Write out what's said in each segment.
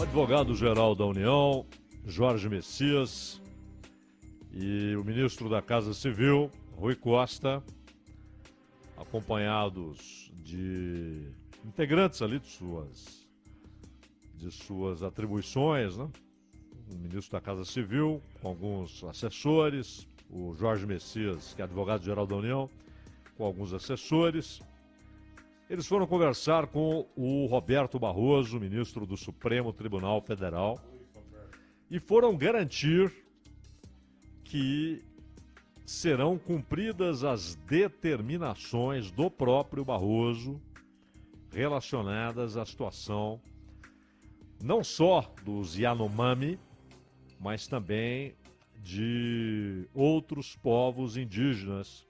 O advogado-geral da União, Jorge Messias, e o ministro da Casa Civil, Rui Costa, acompanhados de integrantes ali de suas atribuições, né? O ministro da Casa Civil, com alguns assessores, o Jorge Messias, que é advogado-geral da União, com alguns assessores. Eles foram conversar com o Roberto Barroso, ministro do Supremo Tribunal Federal, e foram garantir que serão cumpridas as determinações do próprio Barroso relacionadas à situação não só dos Yanomami, mas também de outros povos indígenas,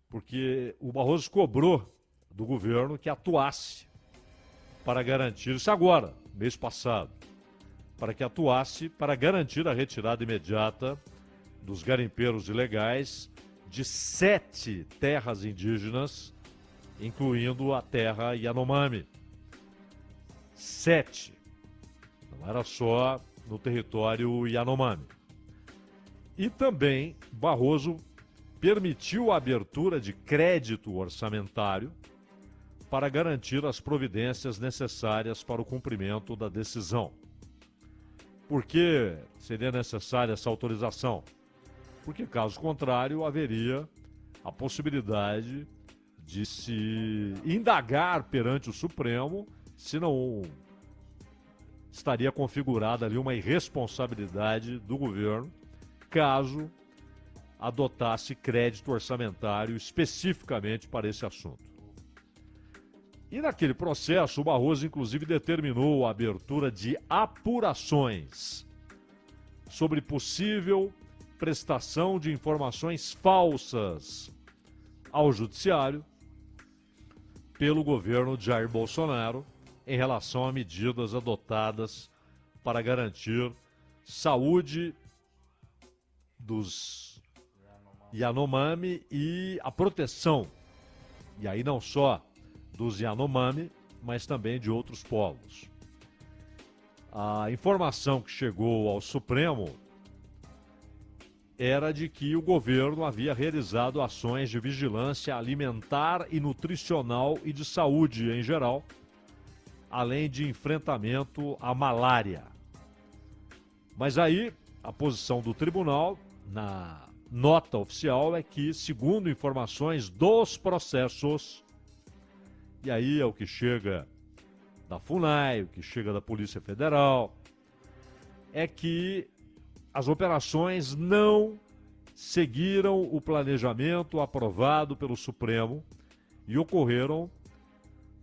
porque o Barroso cobrou do governo que atuasse para garantir isso agora, mês passado, para que atuasse para garantir a retirada imediata dos garimpeiros ilegais de 7 terras indígenas, incluindo a terra Yanomami. 7. Não era só no território Yanomami. E também Barroso permitiu a abertura de crédito orçamentário para garantir as providências necessárias para o cumprimento da decisão. Por que seria necessária essa autorização? Porque, caso contrário, haveria a possibilidade de se indagar perante o Supremo se não estaria configurada ali uma irresponsabilidade do governo, caso adotasse crédito orçamentário especificamente para esse assunto. E naquele processo, o Barroso, inclusive, determinou a abertura de apurações sobre possível prestação de informações falsas ao Judiciário pelo governo de Jair Bolsonaro em relação a medidas adotadas para garantir saúde dos Yanomami e a proteção, e aí não só dos Yanomami, mas também de outros povos. A informação que chegou ao Supremo era de que o governo havia realizado ações de vigilância alimentar e nutricional e de saúde em geral, além de enfrentamento à malária. Mas aí, a posição do tribunal, na nota oficial, é que, segundo informações dos processos, e aí é o que chega da FUNAI, o que chega da Polícia Federal, é que as operações não seguiram o planejamento aprovado pelo Supremo e ocorreram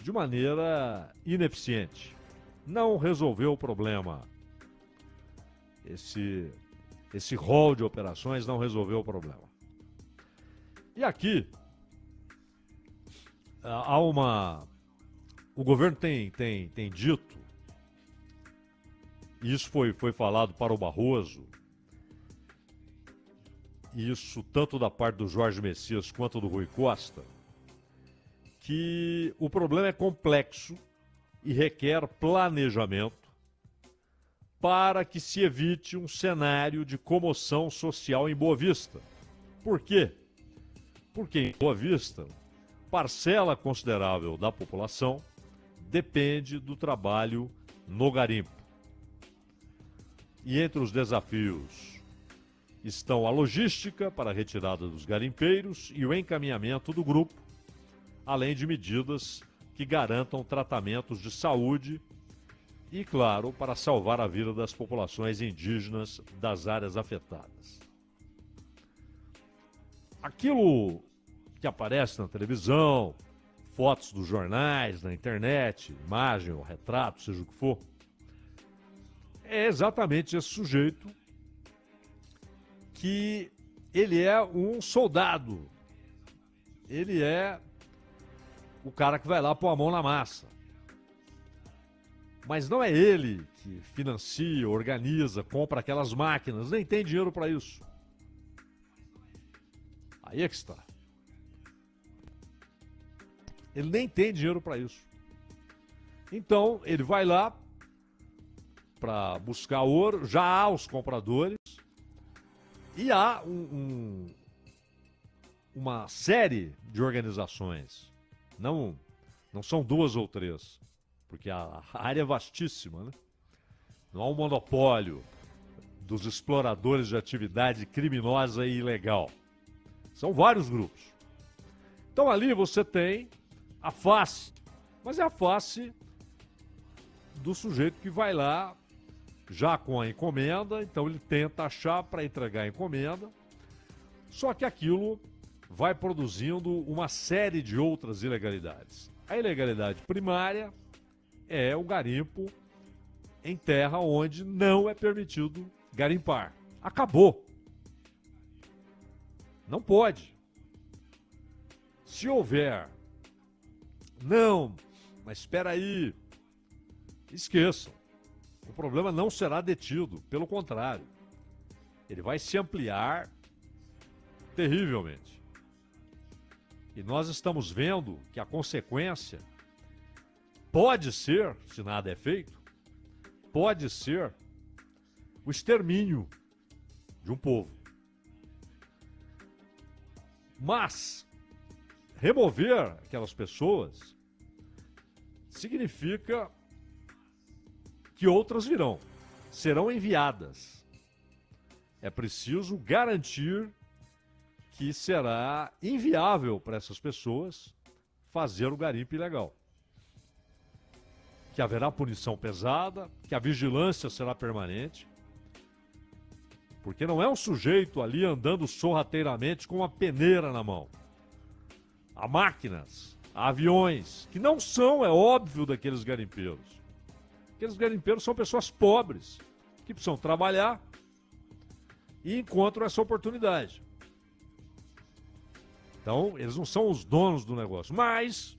de maneira ineficiente. Não resolveu o problema. Esse rol de operações não resolveu o problema. E aqui o governo tem dito, e isso foi falado para o Barroso, isso tanto da parte do Jorge Messias quanto do Rui Costa, que o problema é complexo e requer planejamento para que se evite um cenário de comoção social em Boa Vista. Por quê? Porque em Boa Vista, parcela considerável da população depende do trabalho no garimpo. E entre os desafios estão a logística para a retirada dos garimpeiros e o encaminhamento do grupo, além de medidas que garantam tratamentos de saúde e, claro, para salvar a vida das populações indígenas das áreas afetadas. Aquilo que aparece na televisão, fotos dos jornais, na internet, imagem ou retrato, seja o que for, é exatamente esse sujeito que ele é um soldado. Ele é o cara que vai lá pôr a mão na massa. Mas não é ele que financia, organiza, compra aquelas máquinas, nem tem dinheiro para isso. Aí é que está. Ele nem tem dinheiro para isso. Então, ele vai lá, para buscar ouro, já há os compradores e há uma série de organizações, não são 2 ou 3, porque a área é vastíssima, né? Não há um monopólio dos exploradores de atividade criminosa e ilegal. São vários grupos. Então ali você tem a face, mas é a face do sujeito que vai lá já com a encomenda, então ele tenta achar para entregar a encomenda, só que aquilo vai produzindo uma série de outras ilegalidades. A ilegalidade primária é o garimpo em terra onde não é permitido garimpar. Acabou. Não pode. Se houver, não, mas espera aí, esqueçam. O problema não será detido, pelo contrário. Ele vai se ampliar terrivelmente. E nós estamos vendo que a consequência pode ser, se nada é feito, pode ser o extermínio de um povo. Mas remover aquelas pessoas significa que outras virão, serão enviadas. É preciso garantir que será inviável para essas pessoas fazer o garimpo ilegal. Que haverá punição pesada, que a vigilância será permanente, porque não é um sujeito ali andando sorrateiramente com uma peneira na mão. Há máquinas, há aviões, que não são, é óbvio, daqueles garimpeiros. Aqueles garimpeiros são pessoas pobres, que precisam trabalhar e encontram essa oportunidade. Então, eles não são os donos do negócio. Mas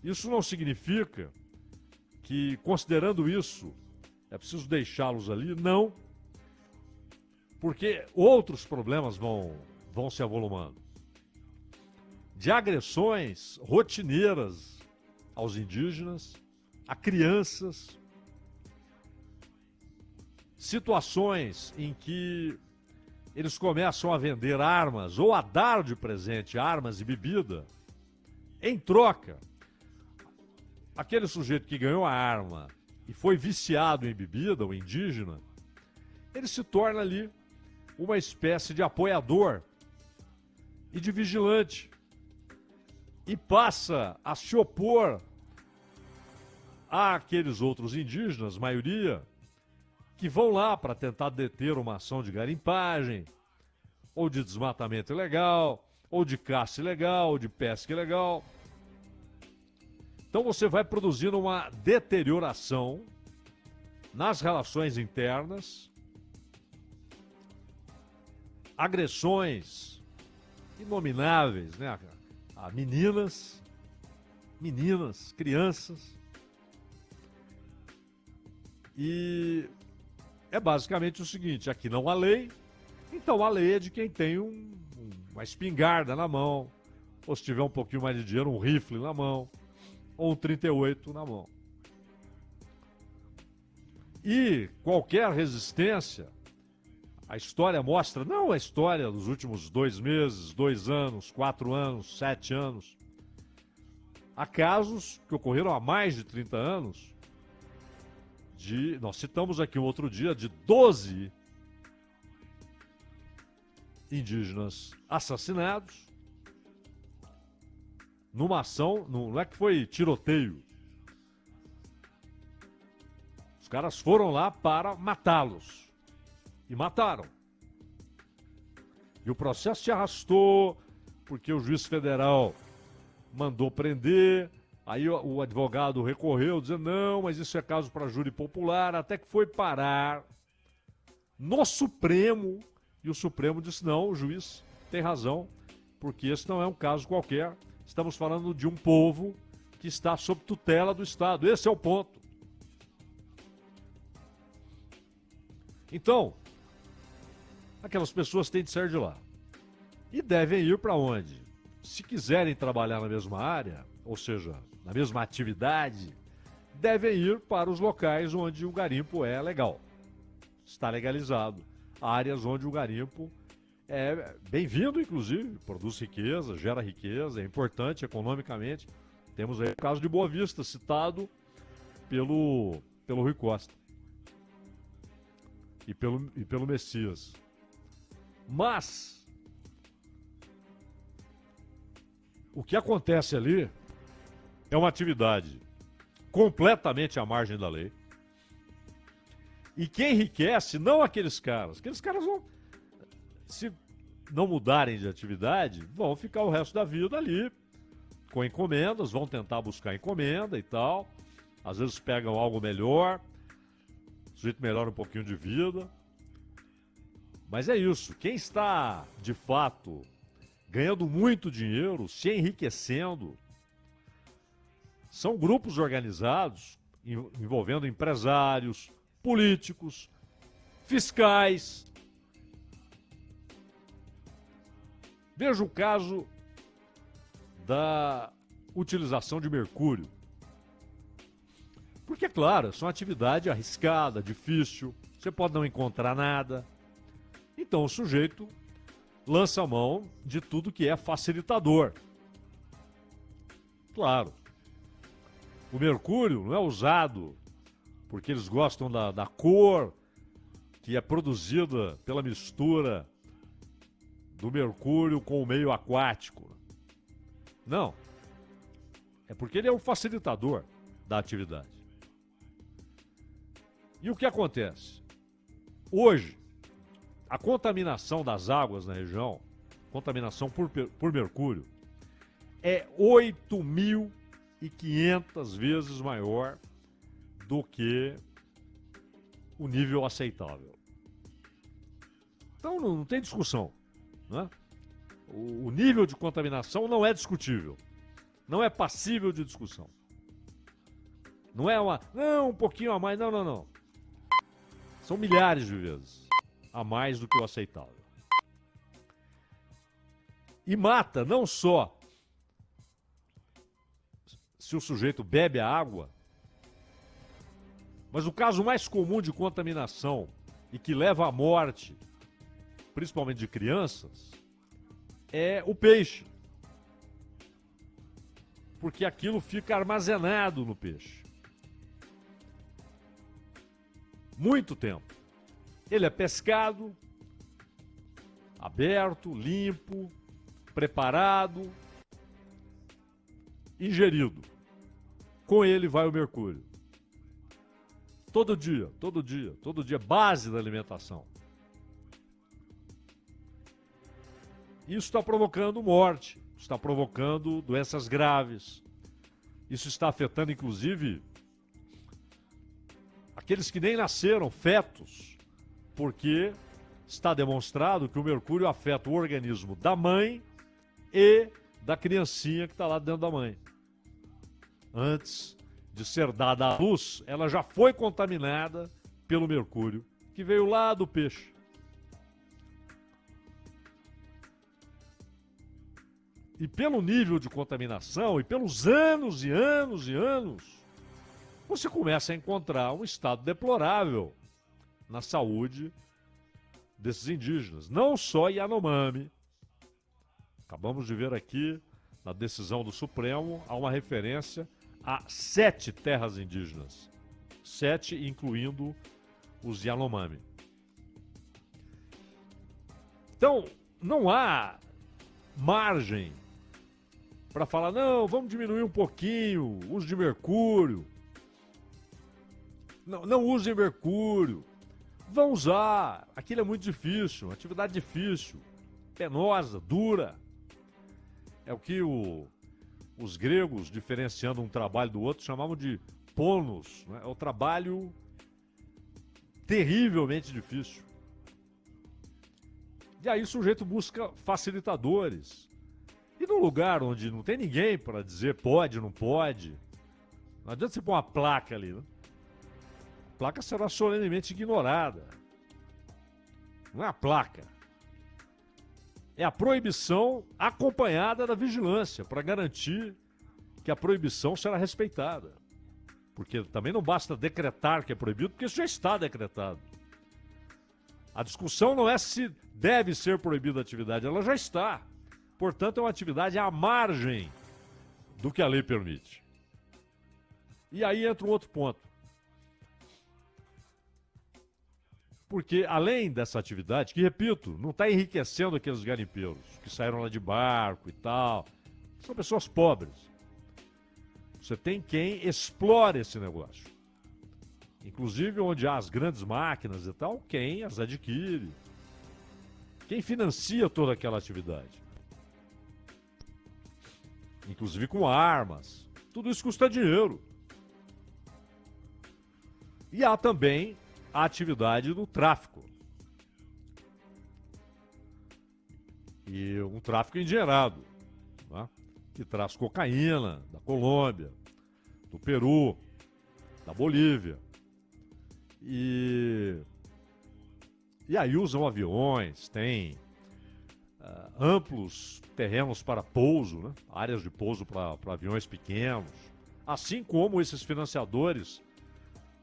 isso não significa que, considerando isso, é preciso deixá-los ali. Não. Porque outros problemas vão se avolumando. De agressões rotineiras aos indígenas, a crianças, situações em que eles começam a vender armas ou a dar de presente armas e bebida. Em troca, aquele sujeito que ganhou a arma e foi viciado em bebida, o indígena, ele se torna ali uma espécie de apoiador e de vigilante e passa a se opor àqueles outros indígenas, maioria, que vão lá para tentar deter uma ação de garimpagem, ou de desmatamento ilegal, ou de caça ilegal, ou de pesca ilegal. Então você vai produzindo uma deterioração nas relações internas, agressões inomináveis, né, a meninas, crianças. E é basicamente o seguinte: aqui não há lei, então a lei é de quem tem uma espingarda na mão, ou se tiver um pouquinho mais de dinheiro, um rifle na mão, ou um 38 na mão. E qualquer resistência, a história mostra, não a história dos últimos 2 meses, 2 anos, 4 anos, 7 anos, há casos que ocorreram há mais de 30 anos, nós citamos aqui um outro dia, de 12 indígenas assassinados numa ação, não é que foi tiroteio. Os caras foram lá para matá-los. E mataram. E o processo se arrastou, porque o juiz federal mandou prender. Aí o advogado recorreu, dizendo, não, mas isso é caso para júri popular, até que foi parar no Supremo, e o Supremo disse, não, o juiz tem razão, porque esse não é um caso qualquer, estamos falando de um povo que está sob tutela do Estado, esse é o ponto. Então, aquelas pessoas têm de sair de lá. E devem ir para onde? Se quiserem trabalhar na mesma área, ou seja, na mesma atividade, devem ir para os locais onde o garimpo é legal, está legalizado. Áreas onde o garimpo é bem-vindo, inclusive, produz riqueza, gera riqueza, é importante economicamente. Temos aí o caso de Boa Vista, citado pelo Rui Costa e pelo Messias. Mas o que acontece ali é uma atividade completamente à margem da lei. E quem enriquece, não aqueles caras. Aqueles caras vão, se não mudarem de atividade, vão ficar o resto da vida ali com encomendas, vão tentar buscar encomenda e tal. Às vezes pegam algo melhor, o sujeito melhora um pouquinho de vida. Mas é isso, quem está, de fato, ganhando muito dinheiro, se enriquecendo, são grupos organizados envolvendo empresários, políticos, fiscais. Veja o caso da utilização de mercúrio. Porque, claro, é uma atividade arriscada, difícil, você pode não encontrar nada. Então o sujeito lança a mão de tudo que é facilitador. Claro, o mercúrio não é usado porque eles gostam da cor que é produzida pela mistura do mercúrio com o meio aquático. Não. É porque ele é um facilitador da atividade. E o que acontece? Hoje, a contaminação das águas na região, contaminação por mercúrio, é 8.500 vezes maior do que o nível aceitável. Então não tem discussão, né? O nível de contaminação não é discutível, não é passível de discussão. Não é um pouquinho a mais, não. São milhares de vezes a mais do que o aceitável. E mata não só se o sujeito bebe a água, mas o caso mais comum de contaminação e que leva à morte, principalmente de crianças, é o peixe. Porque aquilo fica armazenado no peixe. Muito tempo. Ele é pescado, aberto, limpo, preparado, ingerido. Com ele vai o mercúrio. Todo dia, base da alimentação. Isso está provocando morte, está provocando doenças graves. Isso está afetando, inclusive, aqueles que nem nasceram, fetos, porque está demonstrado que o mercúrio afeta o organismo da mãe e da criancinha que está lá dentro da mãe. Antes de ser dada à luz, ela já foi contaminada pelo mercúrio, que veio lá do peixe. E pelo nível de contaminação, e pelos anos e anos e anos, você começa a encontrar um estado deplorável na saúde desses indígenas. Não só Yanomami. Acabamos de ver aqui, na decisão do Supremo, há uma referência a 7 terras indígenas. 7, incluindo os Yanomami. Então, não há margem para falar, não, vamos diminuir um pouquinho o uso de mercúrio. Não usem mercúrio. Vão usar. Aquilo é muito difícil, uma atividade difícil, penosa, dura. É o que os gregos, diferenciando um trabalho do outro, chamavam de ponos. Né? É o trabalho terrivelmente difícil. E aí o sujeito busca facilitadores. E num lugar onde não tem ninguém para dizer pode, não pode, não adianta você pôr uma placa ali, né? A placa será solenemente ignorada. Não é a placa. É a proibição acompanhada da vigilância, para garantir que a proibição será respeitada. Porque também não basta decretar que é proibido, porque isso já está decretado. A discussão não é se deve ser proibida a atividade, ela já está. Portanto, é uma atividade à margem do que a lei permite. E aí entra um outro ponto. Porque além dessa atividade, que repito, não está enriquecendo aqueles garimpeiros que saíram lá de barco e tal, são pessoas pobres. Você tem quem explora esse negócio. Inclusive onde há as grandes máquinas e tal, quem as adquire. Quem financia toda aquela atividade. Inclusive com armas. Tudo isso custa dinheiro. E há também a atividade do tráfico. E um tráfico endinheirado, né? Que traz cocaína da Colômbia, do Peru, da Bolívia. E aí usam aviões, tem amplos terrenos para pouso, né? Áreas de pouso para aviões pequenos. Assim como esses financiadores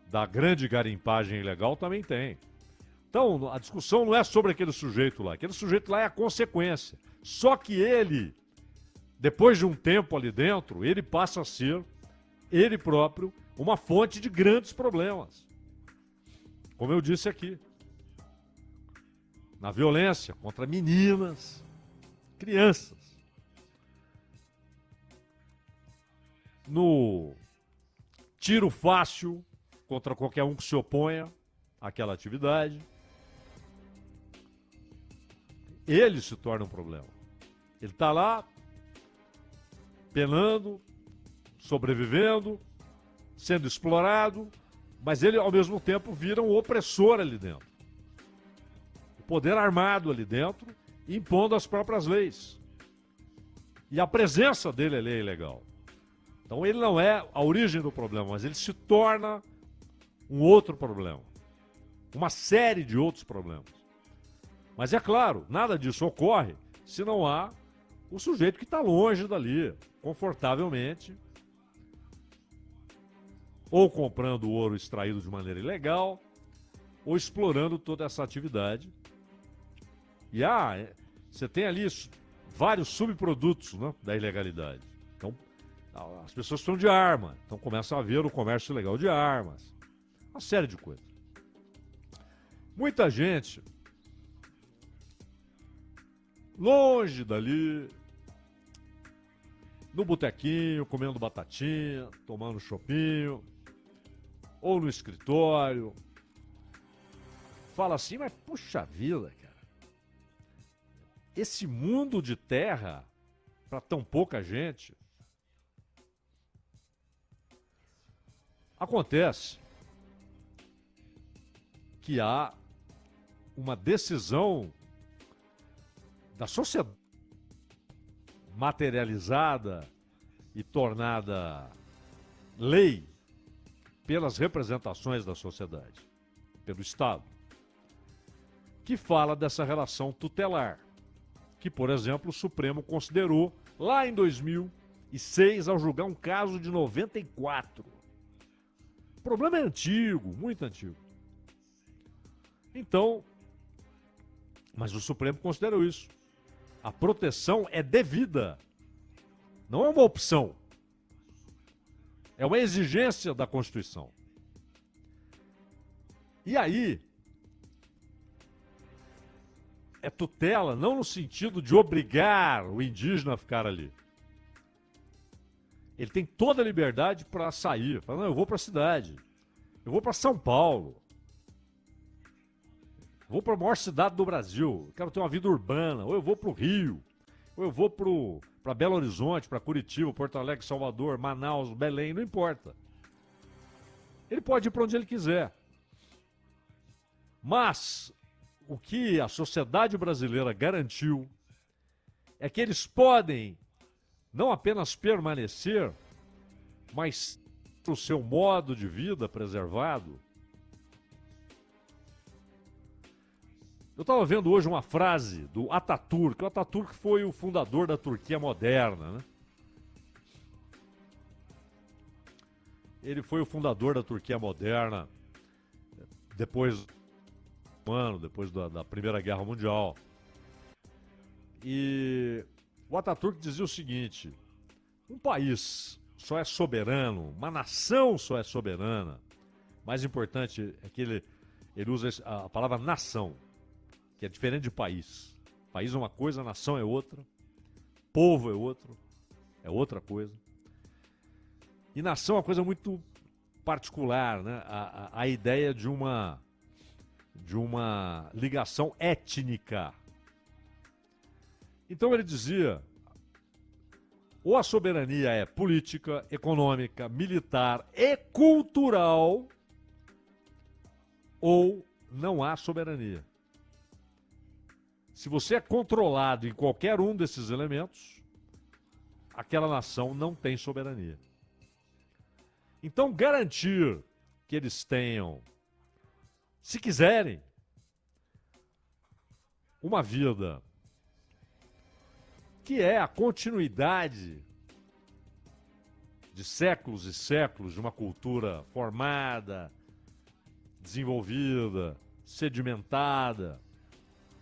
da grande garimpagem ilegal também tem. Então, a discussão não é sobre aquele sujeito lá. Aquele sujeito lá é a consequência. Só que ele, depois de um tempo ali dentro, ele passa a ser, ele próprio, uma fonte de grandes problemas. Como eu disse aqui. Na violência contra meninas, crianças. No tiro fácil contra qualquer um que se oponha àquela atividade. Ele se torna um problema. Ele está lá, penando, sobrevivendo, sendo explorado, mas ele, ao mesmo tempo, vira um opressor ali dentro. O poder armado ali dentro, impondo as próprias leis. E a presença dele ali é ilegal. Então ele não é a origem do problema, mas ele se torna um outro problema. Uma série de outros problemas. Mas é claro, nada disso ocorre se não há o sujeito que está longe dali, confortavelmente, ou comprando ouro extraído de maneira ilegal, ou explorando toda essa atividade. E você tem ali vários subprodutos, né, da ilegalidade. Então, as pessoas precisam de arma, então começa a haver o comércio ilegal de armas. Uma série de coisas. Muita gente, longe dali, no botequinho, comendo batatinha, tomando chopinho, ou no escritório, fala assim, mas puxa vida, cara, esse mundo de terra, para tão pouca gente, acontece que há uma decisão da sociedade materializada e tornada lei pelas representações da sociedade, pelo Estado, que fala dessa relação tutelar, que, por exemplo, o Supremo considerou lá em 2006 ao julgar um caso de 94. O problema é antigo, muito antigo. Então, mas o Supremo considerou isso. A proteção é devida. Não é uma opção. É uma exigência da Constituição. E aí, é tutela não no sentido de obrigar o indígena a ficar ali. Ele tem toda a liberdade para sair. Fala, não, eu vou para a cidade. Eu vou para São Paulo. Vou para a maior cidade do Brasil, eu quero ter uma vida urbana, ou eu vou para o Rio, ou eu vou para Belo Horizonte, para Curitiba, Porto Alegre, Salvador, Manaus, Belém, não importa. Ele pode ir para onde ele quiser. Mas o que a sociedade brasileira garantiu é que eles podem não apenas permanecer, mas ter o seu modo de vida preservado. Eu estava vendo hoje uma frase do Atatürk. O Atatürk foi o fundador da Turquia moderna, né? Ele foi o fundador da Turquia moderna, depois da Primeira Guerra Mundial. E o Ataturk dizia o seguinte: um país só é soberano, uma nação só é soberana. Mais importante é que ele usa a palavra nação, que é diferente de país. País é uma coisa, nação é outra, povo é outra coisa. E nação é uma coisa muito particular, né? A ideia de uma ligação étnica. Então ele dizia: ou a soberania é política, econômica, militar e cultural, ou não há soberania. Se você é controlado em qualquer um desses elementos, aquela nação não tem soberania. Então, garantir que eles tenham, se quiserem, uma vida que é a continuidade de séculos e séculos de uma cultura formada, desenvolvida, sedimentada,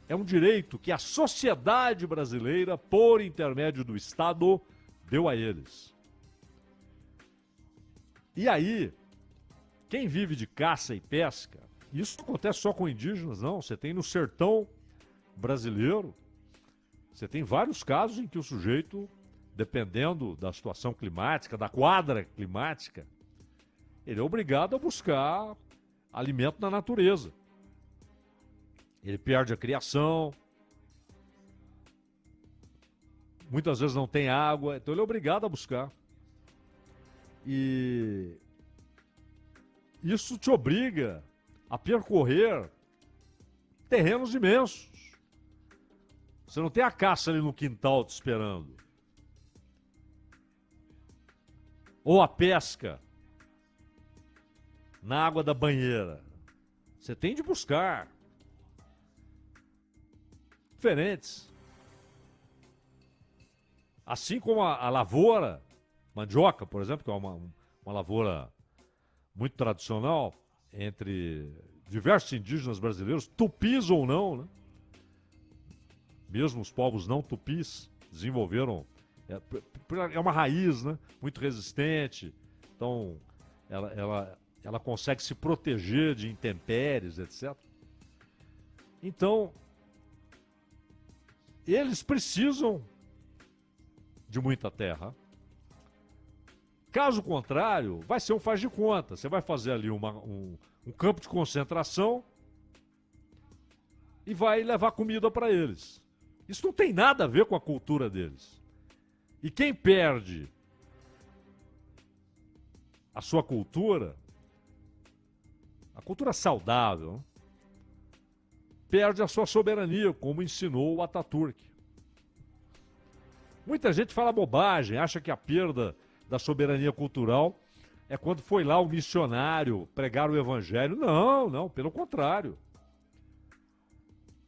é um direito que a sociedade brasileira, por intermédio do Estado, deu a eles. E aí, quem vive de caça e pesca, isso não acontece só com indígenas, não. Você tem no sertão brasileiro, você tem vários casos em que o sujeito, dependendo da situação climática, da quadra climática, ele é obrigado a buscar alimento na natureza. Ele perde a criação, muitas vezes não tem água, então ele é obrigado a buscar. E isso te obriga a percorrer terrenos imensos. Você não tem a caça ali no quintal te esperando. Ou a pesca na água da banheira. Você tem de buscar. Diferentes. Assim como a lavoura, mandioca, por exemplo, que é uma lavoura muito tradicional entre diversos indígenas brasileiros, tupis ou não, né? Mesmo os povos não tupis desenvolveram, é uma raiz, né? Muito resistente, então ela consegue se proteger de intempéries, etc. Então, eles precisam de muita terra. Caso contrário, vai ser um faz de conta. Você vai fazer ali um campo de concentração e vai levar comida para eles. Isso não tem nada a ver com a cultura deles. E quem perde a sua cultura, a cultura saudável, perde a sua soberania, como ensinou o Ataturk. Muita gente fala bobagem, acha que a perda da soberania cultural é quando foi lá o missionário pregar o evangelho. Não, não, pelo contrário.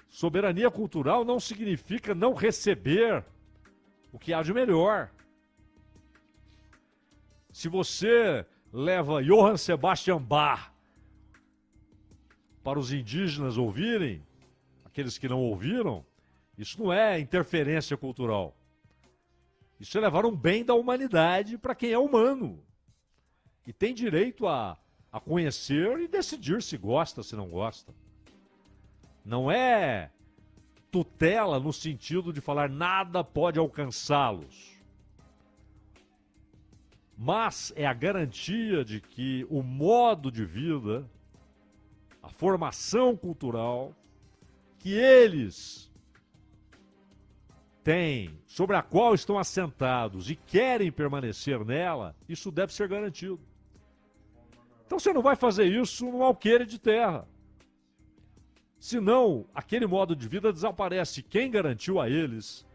Soberania cultural não significa não receber o que há de melhor. Se você leva Johann Sebastian Bach para os indígenas ouvirem, aqueles que não ouviram, isso não é interferência cultural. Isso é levar um bem da humanidade para quem é humano. E tem direito a conhecer e decidir se gosta, se não gosta. Não é tutela no sentido de falar nada pode alcançá-los. Mas é a garantia de que o modo de vida, a formação cultural que eles têm, sobre a qual estão assentados e querem permanecer nela, isso deve ser garantido. Então você não vai fazer isso num alqueire de terra. Senão, aquele modo de vida desaparece. Quem garantiu a eles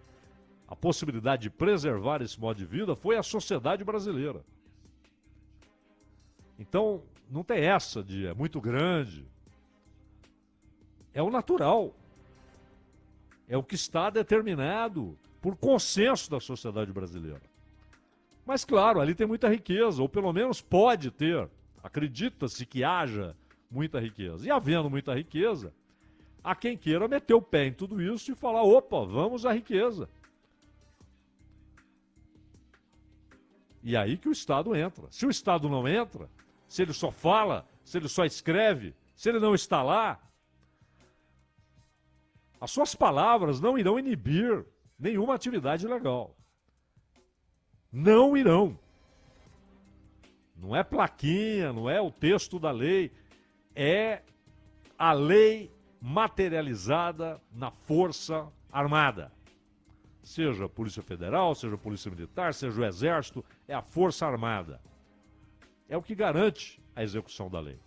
a possibilidade de preservar esse modo de vida foi a sociedade brasileira. Então, não tem essa de é muito grande. É o natural. É o que está determinado por consenso da sociedade brasileira. Mas, claro, ali tem muita riqueza, ou pelo menos pode ter. Acredita-se que haja muita riqueza. E havendo muita riqueza, há quem queira meter o pé em tudo isso e falar: opa, vamos à riqueza. E aí que o Estado entra. Se o Estado não entra, se ele só fala, se ele só escreve, se ele não está lá, as suas palavras não irão inibir nenhuma atividade legal. Não irão. Não é plaquinha, não é o texto da lei, é a lei materializada na Força Armada. Seja a Polícia Federal, seja a Polícia Militar, seja o Exército, é a Força Armada. É o que garante a execução da lei.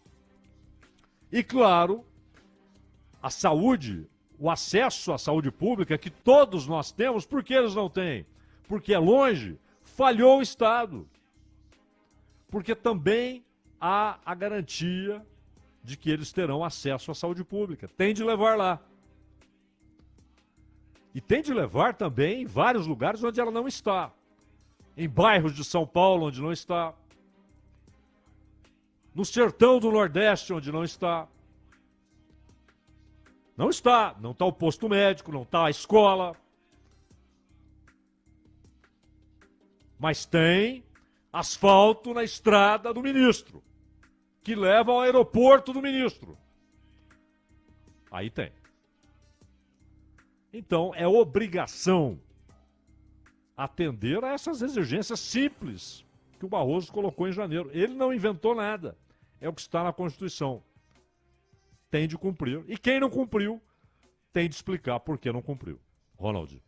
E, claro, a saúde, o acesso à saúde pública que todos nós temos, por que eles não têm? Porque é longe, falhou o Estado. Porque também há a garantia de que eles terão acesso à saúde pública. Tem de levar lá. E tem de levar também em vários lugares onde ela não está. Em bairros de São Paulo, onde não está. No sertão do Nordeste, onde não está. Não está. Não está o posto médico, não está a escola. Mas tem asfalto na estrada do ministro, que leva ao aeroporto do ministro. Aí tem. Então, é obrigação atender a essas exigências simples que o Barroso colocou em janeiro. Ele não inventou nada. É o que está na Constituição. Tem de cumprir. E quem não cumpriu, tem de explicar por que não cumpriu. Ronald.